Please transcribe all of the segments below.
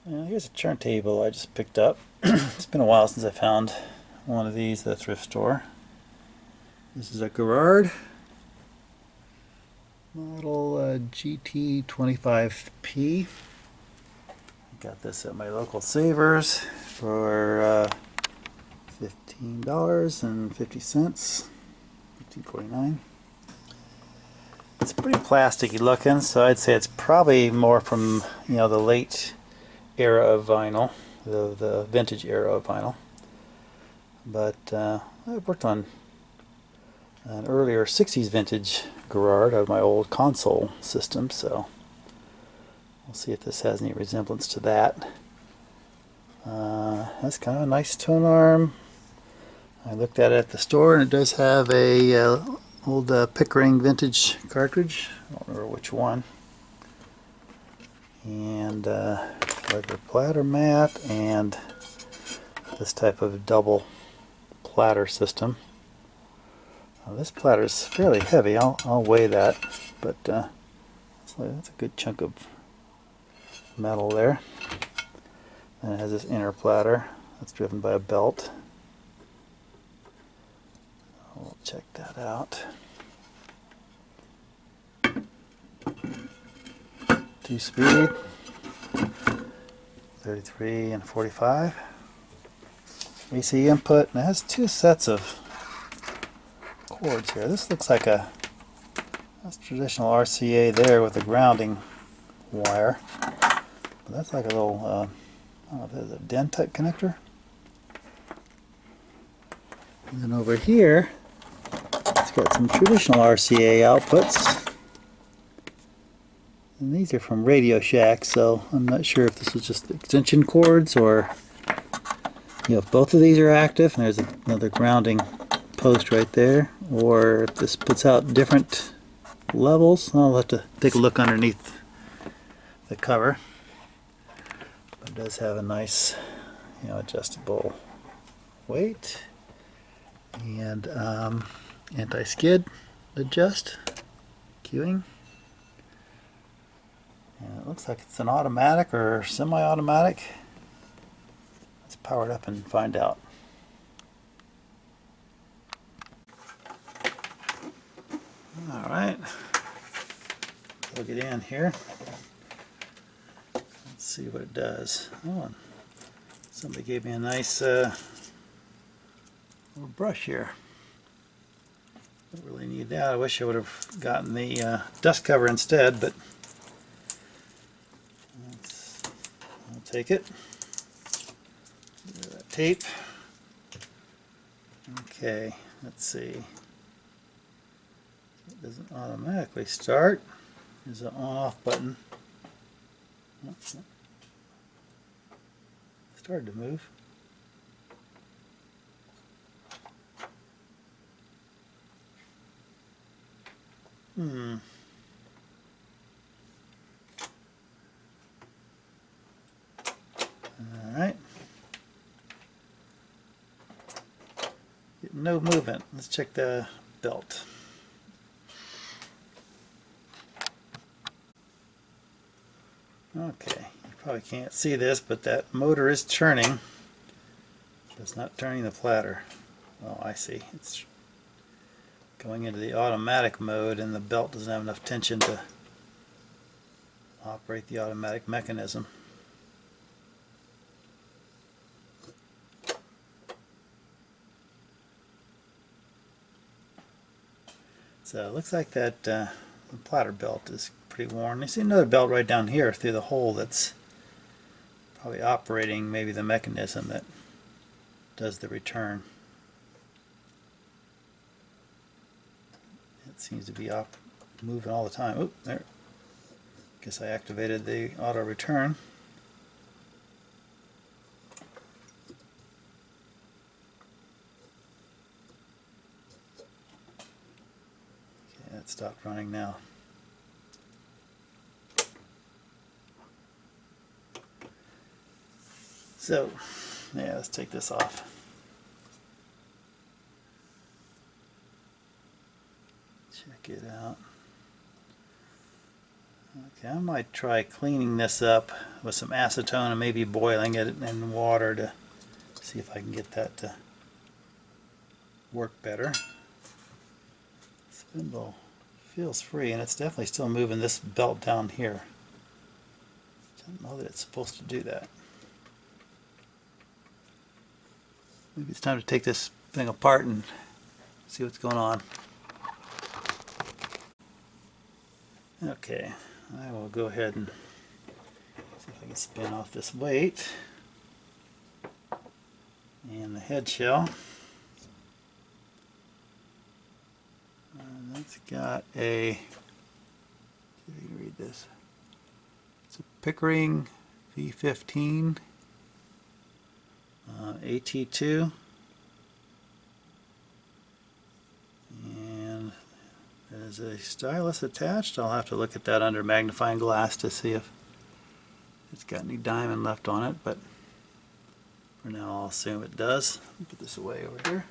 Here's a turntable I just picked up. It's been a while since I found one of these at a thrift store. This is a Garrard model GT-25P. Got this at my local Savers for $15.50, $15.49. It's pretty plasticky looking, so I'd say it's probably more from the late era of vinyl, the vintage era of vinyl. But I've worked on an earlier 60s vintage Garrard out of my old console system, so we'll see if this has any resemblance to that. That's kind of a nice tone arm. I looked at it at the store, and it does have a old Pickering vintage cartridge. I don't remember which one. And regular platter mat, and this type of double platter system. This platter is fairly heavy. I'll weigh that, but that's a good chunk of metal there. And it has this inner platter that's driven by a belt. We'll check that out. 2-speed, 33 and 45. AC input, and it has two sets of cords here. This looks like that's traditional RCA there with a grounding wire. But that's like a little, I don't know if it's a DEN type connector. And then over here, it's got some traditional RCA outputs. And these are from Radio Shack, so I'm not sure if this was just extension cords or if both of these are active. And there's another grounding post right there, or if this puts out different levels. I'll have to take a look underneath the cover. But it does have a nice, adjustable weight and anti-skid adjust cueing. And it looks like it's an automatic or semi-automatic. Let's power it up and find out. Alright, plug it in here. Let's see what it does. Oh, somebody gave me a nice little brush here. Don't really need that. I wish I would have gotten the dust cover instead, but I'll take it. That tape. Okay, let's see. It doesn't automatically start. There's an on-off button. Oh, started to move. Alright. No movement. Let's check the belt. Okay, you probably can't see this, but that motor is turning. It's not turning the platter. Oh, I see. It's going into the automatic mode, and the belt doesn't have enough tension to operate the automatic mechanism. So it looks like that the platter belt is pretty worn. You see another belt right down here through the hole that's probably operating maybe the mechanism that does the return. It seems to be moving all the time. Oop, there. Guess I activated the auto return. Okay, it stopped running now. So, yeah, let's take this off. Check it out. Okay, I might try cleaning this up with some acetone and maybe boiling it in water to see if I can get that to work better. Spindle feels free, and it's definitely still moving this belt down here. I don't know that it's supposed to do that. Maybe it's time to take this thing apart and see what's going on. Okay, I will go ahead and see if I can spin off this weight and the head shell. And that's got a, see if you can read this. It's a Pickering V15 AT2, and there's a stylus attached. I'll have to look at that under magnifying glass to see if it's got any diamond left on it, but for now I'll assume it does. Put this away over here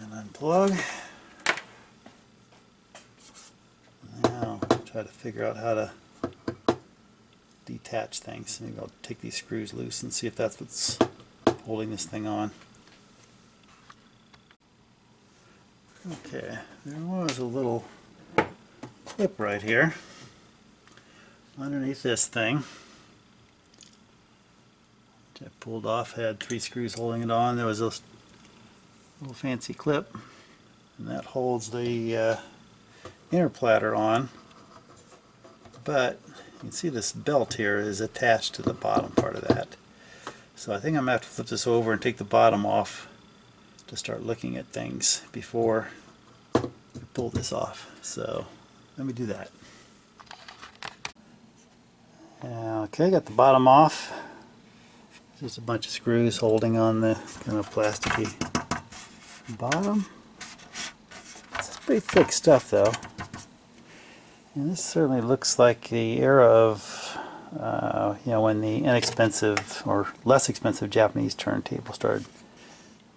and unplug. Now I'll try to figure out how to detach things. Maybe I'll take these screws loose and see if that's what's holding this thing on. Okay, there was a little clip right here underneath this thing, which I pulled off. Had 3 screws holding it on. There was a little fancy clip, and that holds the inner platter on, but you can see this belt here is attached to the bottom part of that. So I think I'm going to have to flip this over and take the bottom off to start looking at things before we pull this off. So let me do that. Okay, got the bottom off. Just a bunch of screws holding on the kind of plasticky bottom. It's pretty thick stuff though. And this certainly looks like the era of, when the inexpensive or less expensive Japanese turntable started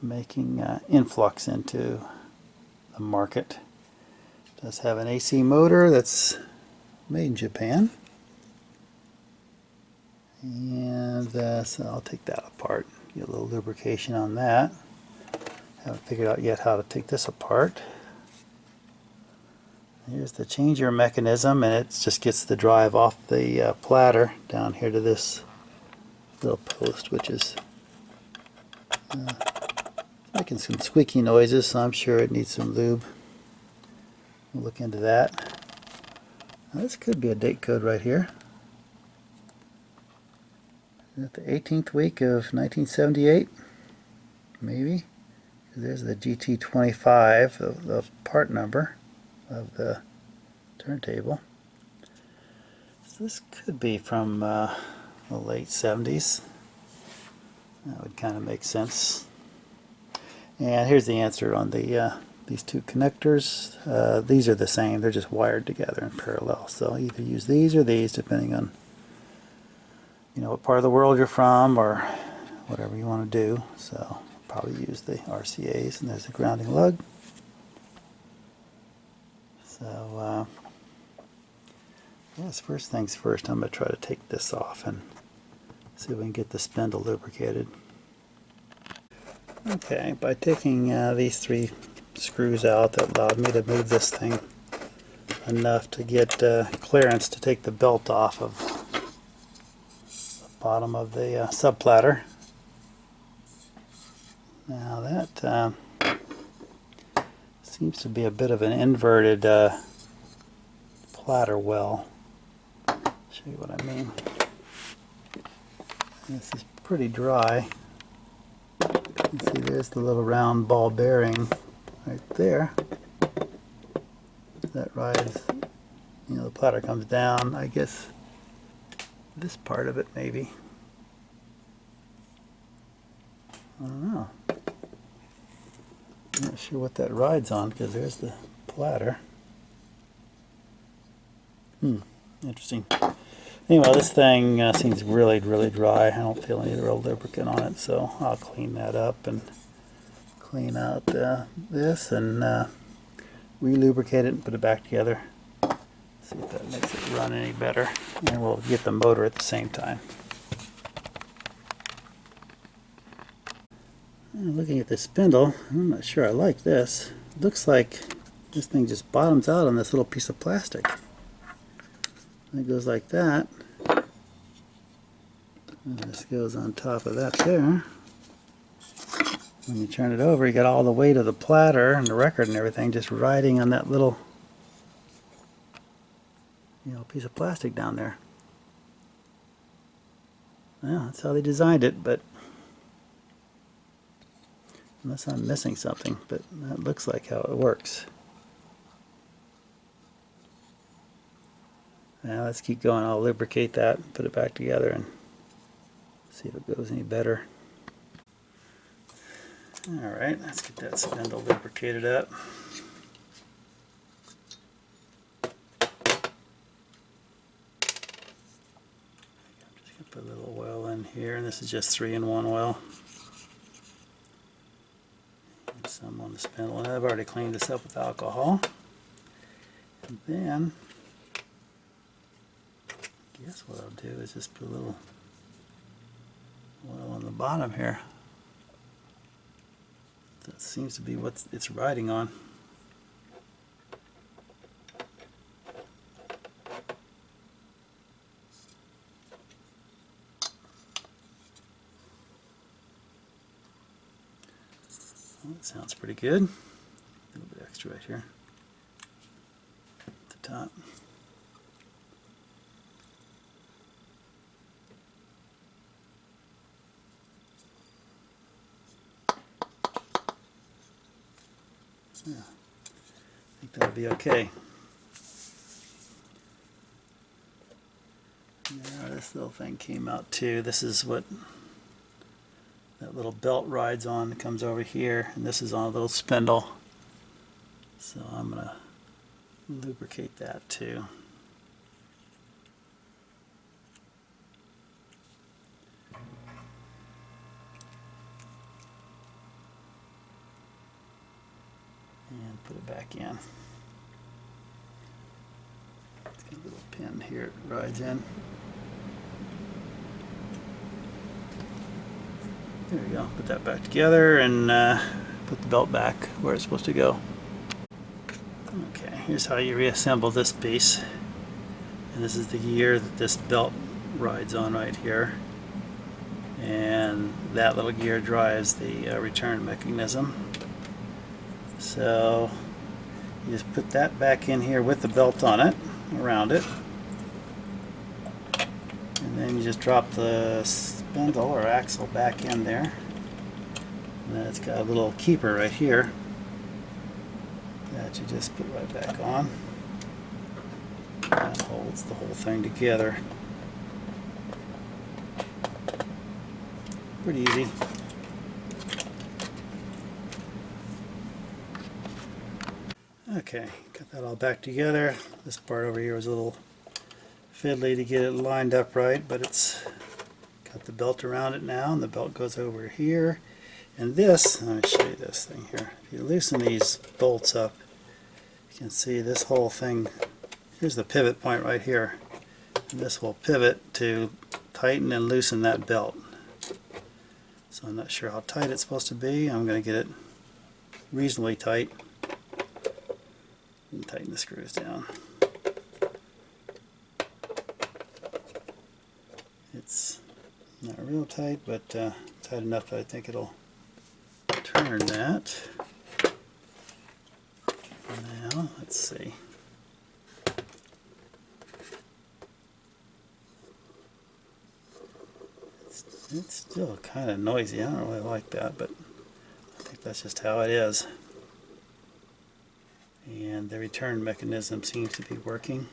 making influx into the market. It does have an AC motor that's made in Japan. And so I'll take that apart, get a little lubrication on that. Haven't figured out yet how to take this apart. Here's the changer mechanism, and it just gets the drive off the platter down here to this little post, which is making some squeaky noises, so I'm sure it needs some lube. We'll look into that. Now, this could be a date code right here. Is that the 18th week of 1978? Maybe. There's the GT-25, the part number of the turntable. So this could be from the late 70s. That would kind of make sense. And here's the answer on the these 2 connectors. These are the same. They're just wired together in parallel. So either use these or these, depending on what part of the world you're from or whatever you want to do. So probably use the RCAs. And there's a grounding lug. So, yes, first things first, I'm going to try to take this off and see if we can get the spindle lubricated. Okay, by taking these 3 screws out, that allowed me to move this thing enough to get clearance to take the belt off of the bottom of the sub-platter. Now that seems to be a bit of an inverted platter well. Show you what I mean. This is pretty dry. You can see there's the little round ball bearing right there. That rides, the platter comes down. I guess this part of it maybe. I don't know. I'm not sure what that rides on because there's the platter. Interesting. Anyway, this thing seems really, really dry. I don't feel any real lubricant on it, so I'll clean that up and clean out this and re-lubricate it and put it back together. See if that makes it run any better. And we'll get the motor at the same time. Looking at the spindle, I'm not sure I like this. It looks like this thing just bottoms out on this little piece of plastic. It goes like that. And this goes on top of that there. When you turn it over, you got all the weight of the platter and the record and everything just riding on that little, piece of plastic down there. Well, that's how they designed it, but unless I'm missing something, but that looks like how it works. Now let's keep going. I'll lubricate that, put it back together, and see if it goes any better. Alright, let's get that spindle lubricated up. I'm just going to put a little oil in here, and this is just 3-in-1 oil. Some on the spindle, and I've already cleaned this up with alcohol. And then, I guess what I'll do is just put a little oil on the bottom here. That seems to be what it's riding on. Well, that sounds pretty good. A little bit extra right here at the top. Yeah, I think that'll be okay. Now this little thing came out too. This is what that little belt rides on. It comes over here, and this is on a little spindle. So I'm going to lubricate that too. And put it back in. Let's get a little pin here it rides in. There we go. Put that back together and put the belt back where it's supposed to go. Okay, here's how you reassemble this piece. And this is the gear that this belt rides on right here. And that little gear drives the return mechanism. So you just put that back in here with the belt on it, around it. And then you just drop the spindle or axle back in there. And then it's got a little keeper right here that you just put right back on. That holds the whole thing together. Pretty easy. Okay, got that all back together. This part over here was a little fiddly to get it lined up right, but it's got the belt around it now, and the belt goes over here. And this, let me show you this thing here. If you loosen these bolts up, you can see this whole thing. Here's the pivot point right here. And this will pivot to tighten and loosen that belt. So I'm not sure how tight it's supposed to be. I'm going to get it reasonably tight. And tighten the screws down. It's not real tight, but tight enough that I think it'll turn that. Now, let's see. It's still kind of noisy. I don't really like that, but I think that's just how it is. And the return mechanism seems to be working.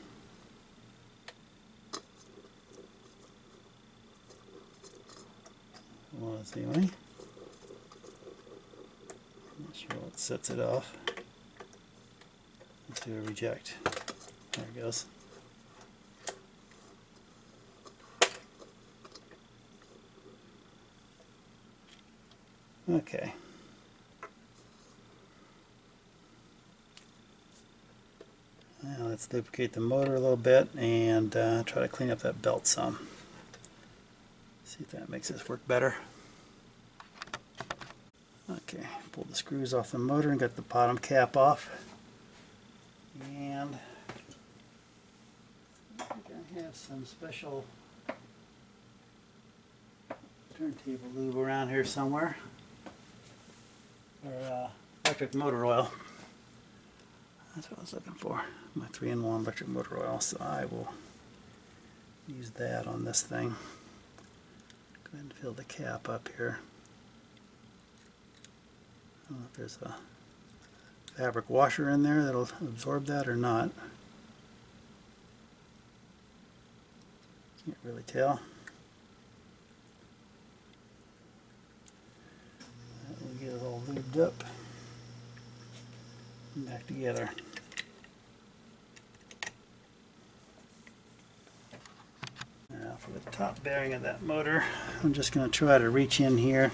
Well, let's see, I'm not sure what sets it off. Let's do a reject. There it goes. Okay. Now let's lubricate the motor a little bit and try to clean up that belt some. See if that makes this work better. Okay, pulled the screws off the motor and got the bottom cap off. And I think I have some special turntable lube around here somewhere. Or electric motor oil. That's what I was looking for. My 3-in-1 electric motor oil. So I will use that on this thing. Go ahead and fill the cap up here. I don't know if there's a fabric washer in there that'll absorb that or not. Can't really tell. We'll get it all lubed up and back together. Now for the top bearing of that motor, I'm just going to try to reach in here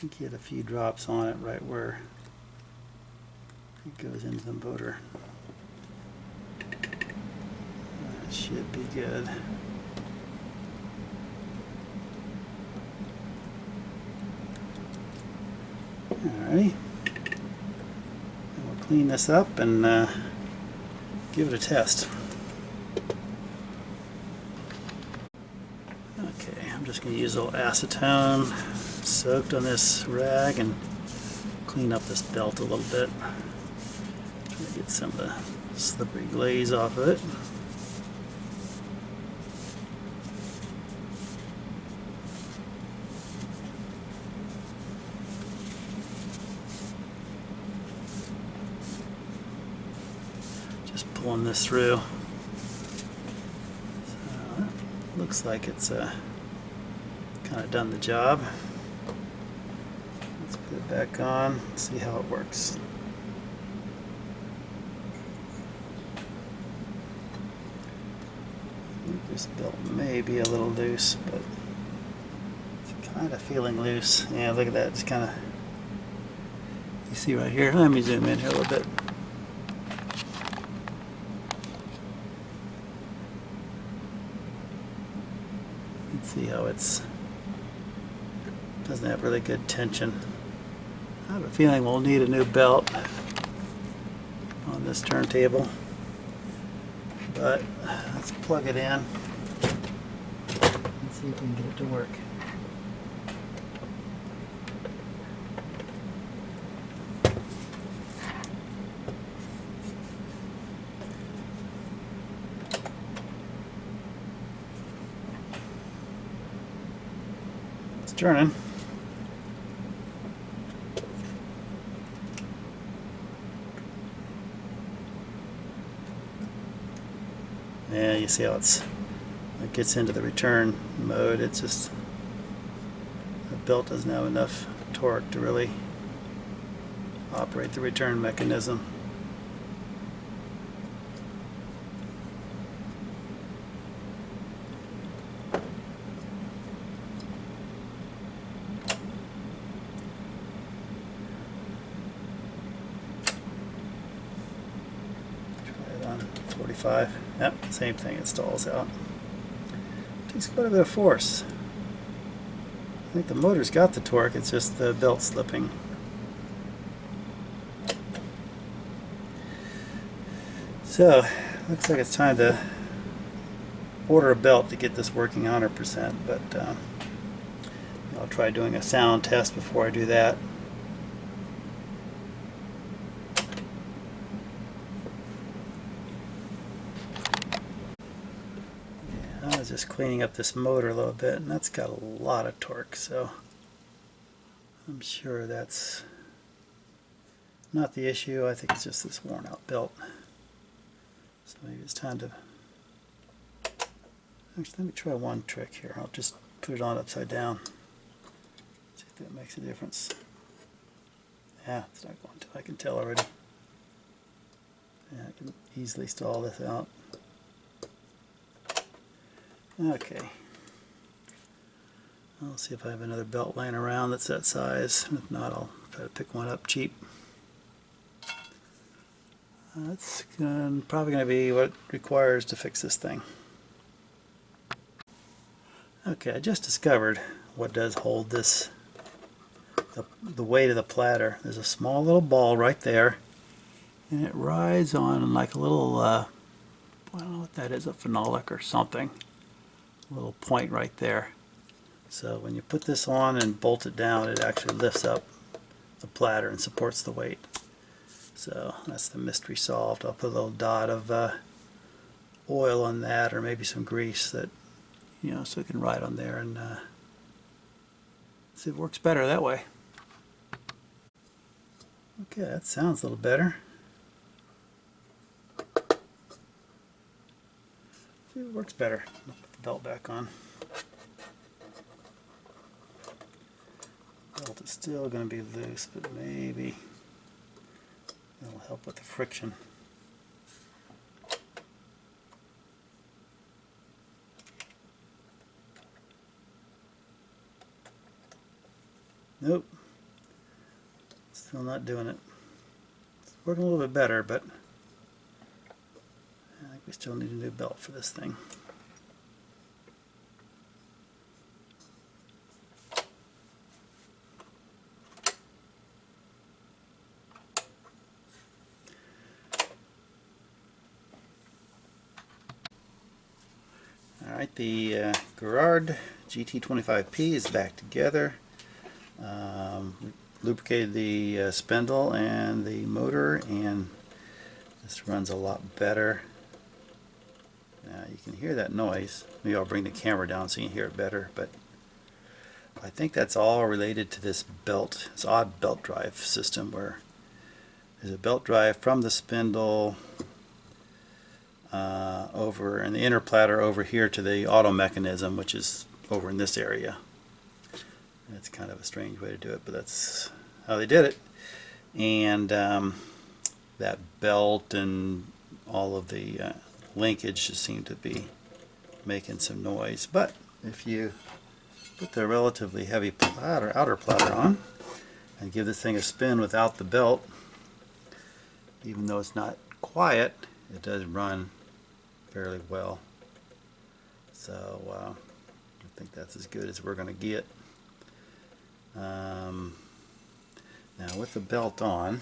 and get a few drops on it right where it goes into the motor. That should be good. Alrighty. We'll clean this up and give it a test. Okay, I'm just going to use a little acetone soaked on this rag and clean up this belt a little bit. Try to get some of the slippery glaze off of it. Just pulling this through. So that looks like it's kind of done the job. Let's put it back on, see how it works. I think this belt may be a little loose, but it's kind of feeling loose. Yeah, look at that, just kind of, you see right here, let me zoom in here a little bit. You can see how it's doesn't have really good tension. I have a feeling we'll need a new belt on this turntable, but let's plug it in and see if we can get it to work. It's turning. Yeah, you see how it gets into the return mode. It's just the belt doesn't have enough torque to really operate the return mechanism. Try it on 45. Yep, same thing, it stalls out. Takes quite a bit of force. I think the motor's got the torque, it's just the belt slipping. So, looks like it's time to order a belt to get this working 100%, but I'll try doing a sound test before I do that. I was just cleaning up this motor a little bit, and that's got a lot of torque, so I'm sure that's not the issue. I think it's just this worn out belt. So maybe it's time to, actually let me try one trick here. I'll just put it on upside down. See if that makes a difference. Yeah, it's not going to, I can tell already. Yeah, I can easily stall this out. Okay, I'll see if I have another belt laying around that's that size. If not, I'll try to pick one up cheap. That's probably going to be what it requires to fix this thing. Okay, I just discovered what does hold this, the weight of the platter. There's a small little ball right there, and it rides on like a little, I don't know what that is, a phenolic or something. A little point right there. So when you put this on and bolt it down, it actually lifts up the platter and supports the weight. So that's the mystery solved. I'll put a little dot of oil on that, or maybe some grease, that, you know, so it can ride on there, and see if it works better that way. Okay, that sounds a little better. See if it works better. I'll put the belt back on. Belt is still going to be loose, but maybe that'll help with the friction. Nope, still not doing it. It's working a little bit better, but I think we still need a new belt for this thing. Alright, the Garrard GT-25P is back together. Lubricated the spindle and the motor, and this runs a lot better. Now you can hear that noise. Maybe I'll bring the camera down so you can hear it better, but I think that's all related to this belt, this odd belt drive system, where there's a belt drive from the spindle over in the inner platter over here to the auto mechanism, which is over in this area. It's kind of a strange way to do it, but that's how they did it. And that belt and all of the linkage just seem to be making some noise. But if you put the relatively heavy platter, outer platter on, and give this thing a spin without the belt, even though it's not quiet, it does run fairly well. So I think that's as good as we're going to get. Now with the belt on,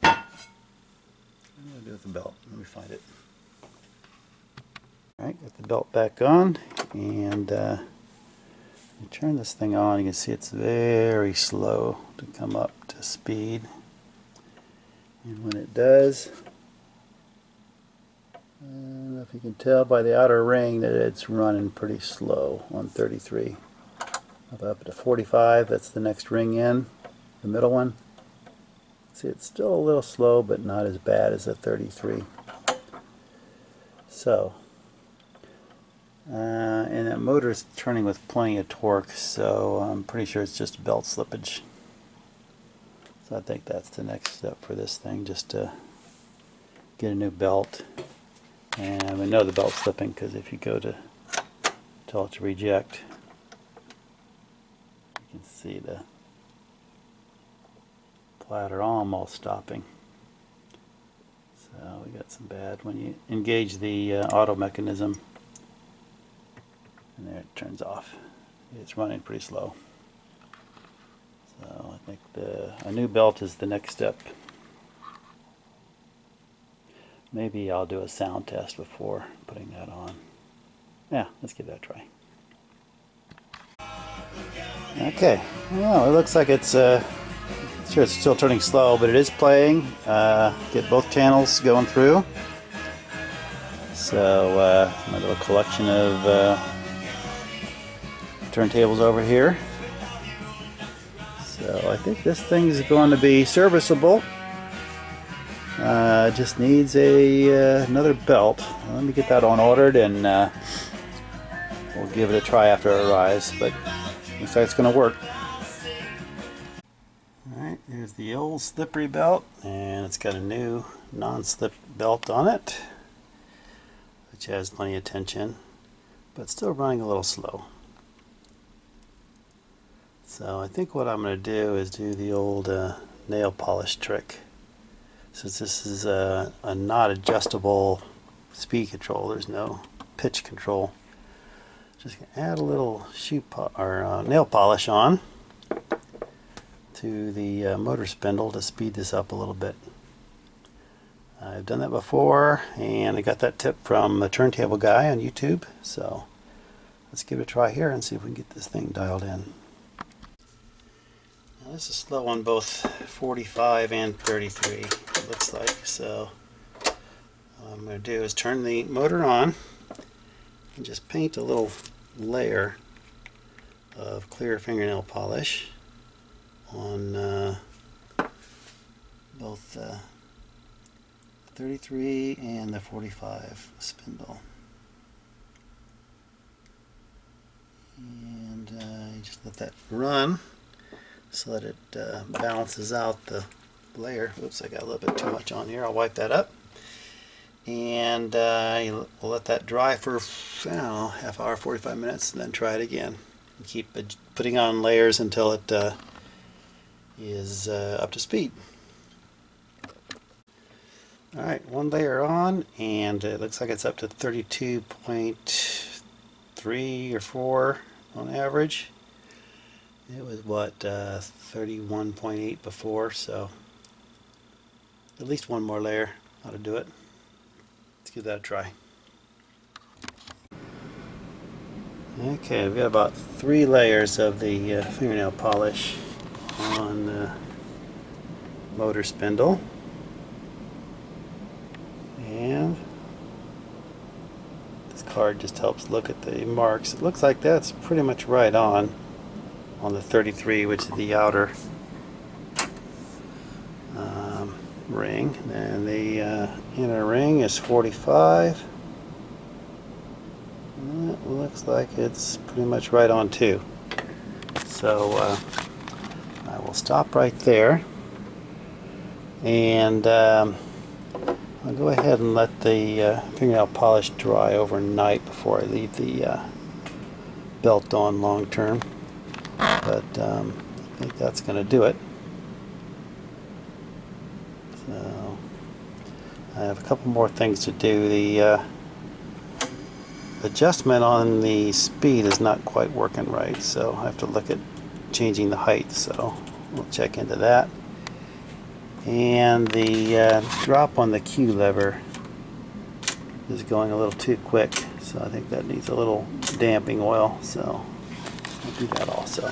what am I going to do with the belt? Let me find it. Alright, got the belt back on, and you turn this thing on, you can see it's very slow to come up to speed. And when it does, I don't know if you can tell by the outer ring that it's running pretty slow on 33. Up to 45, that's the next ring in, the middle one. See, it's still a little slow, but not as bad as a 33. So, and that motor is turning with plenty of torque, so I'm pretty sure it's just belt slippage. So I think that's the next step for this thing, just to get a new belt. And we know the belt's slipping because if you go to tell it to reject, you can see the platter almost stopping. So we got some bad when you engage the auto mechanism, and there it turns off. It's running pretty slow. So I think a new belt is the next step. Maybe I'll do a sound test before putting that on. Yeah, let's give that a try. Okay, well, it looks like it's sure it's still turning slow, but it is playing. Get both channels going through. So my little collection of turntables over here. So I think this thing is going to be serviceable. Just needs another belt. Let me get that on ordered, and we'll give it a try after it arrives. But looks like it's going to work. Alright, here's the old slippery belt, and it's got a new non-slip belt on it, which has plenty of tension, but still running a little slow. So I think what I'm going to do is do the old nail polish trick. Since this is a not adjustable speed control, there's no pitch control. Just going to add a little nail polish on to the motor spindle to speed this up a little bit. I've done that before, and I got that tip from the Turntable guy on YouTube, so let's give it a try here and see if we can get this thing dialed in. Now this is slow on both 45 and 33, it looks like, so what I'm going to do is turn the motor on and just paint a little layer of clear fingernail polish on both 33 and the 45 spindle, and you just let that run so that it balances out the layer. Oops, I got a little bit too much on here. I'll wipe that up, and we'll let that dry for, I don't know, half hour, 45 minutes, and then try it again. And keep putting on layers until it is up to speed. Alright, one layer on, and it looks like it's up to 32.3 or 4 on average. It was what, 31.8 before, so at least one more layer ought to do it. Let's give that a try. Okay, we've got about 3 layers of the fingernail polish on the motor spindle. And this card just helps look at the marks. It looks like that's pretty much right on the 33, which is the outer ring. And the inner ring is 45. And it looks like it's pretty much right on too. So I will stop right there, and I'll go ahead and let the fingernail polish dry overnight before I leave the belt on long term. But I think that's going to do it. So I have a couple more things to do. The adjustment on the speed is not quite working right, so I have to look at changing the height, so we'll check into that. And the drop on the Q lever is going a little too quick, so I think that needs a little damping oil, so I'll do that also.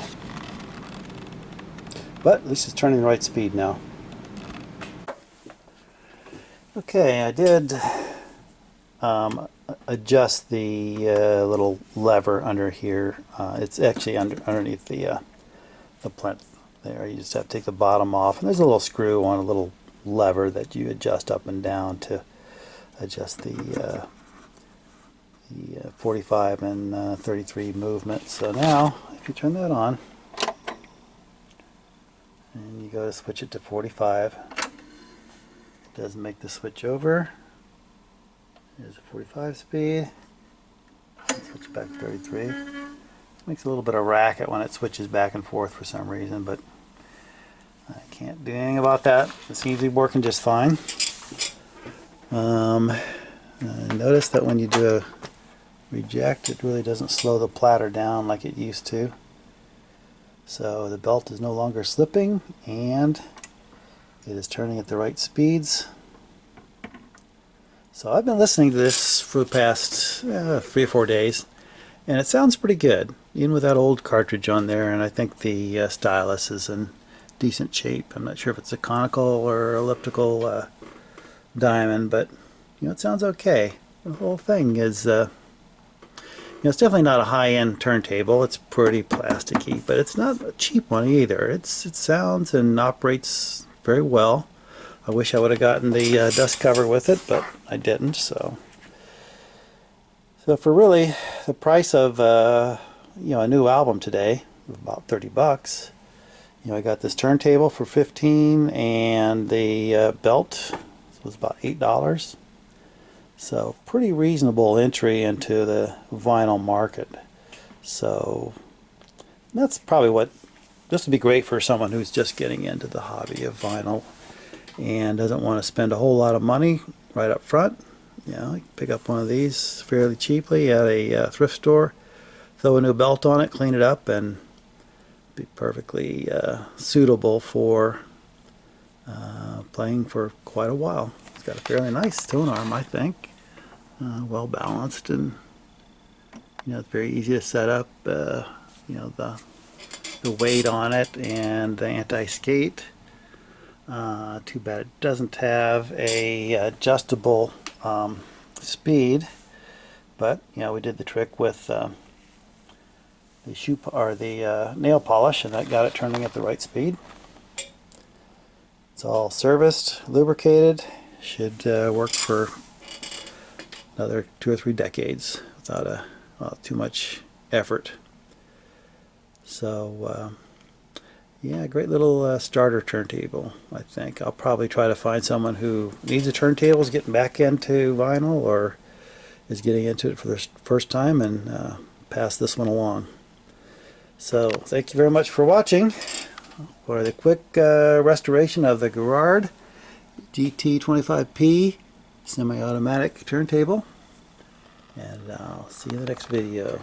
But at least it's turning the right speed now. Okay, I did adjust the little lever under here. It's actually underneath the plinth there. You just have to take the bottom off, and there's a little screw on a little lever that you adjust up and down to adjust the 45 and 33 movement. So now if you turn that on and you go to switch it to 45, it does make the switch over. There's a 45 speed. Switch back to 33. Makes a little bit of racket when it switches back and forth for some reason, but I can't do anything about that. It seems to be working just fine. Notice that when you do a reject, it really doesn't slow the platter down like it used to. So the belt is no longer slipping, and it is turning at the right speeds. So I've been listening to this for the past 3 or 4 days, and it sounds pretty good, even with that old cartridge on there. And I think the stylus is in decent shape. I'm not sure if it's a conical or elliptical diamond, but it sounds okay. The whole thing is, it's definitely not a high-end turntable. It's pretty plasticky, but it's not a cheap one either. It sounds and operates very well. I wish I would have gotten the dust cover with it, but I didn't. So for really the price of a new album today, about $30. I got this turntable for $15, and the belt was about $8. So pretty reasonable entry into the vinyl market. So that's probably what this would be great for someone who's just getting into the hobby of vinyl and doesn't want to spend a whole lot of money right up front. You know, you can pick up one of these fairly cheaply at a thrift store, throw a new belt on it, clean it up, and be perfectly suitable for playing for quite a while. It's got a fairly nice tone arm, I think. Well balanced, and you know, it's very easy to set up. You know, the weight on it and the anti-skate. Too bad it doesn't have a adjustable speed, but you know, we did the trick with the nail polish, and that got it turning at the right speed. It's all serviced, lubricated, should work for another 2 or 3 decades without too much effort. So yeah, great little starter turntable, I think. I'll probably try to find someone who needs a turntable, is getting back into vinyl, or is getting into it for the first time, and pass this one along. So thank you very much for watching for the quick restoration of the Garrard GT-25P semi-automatic turntable, and I'll see you in the next video.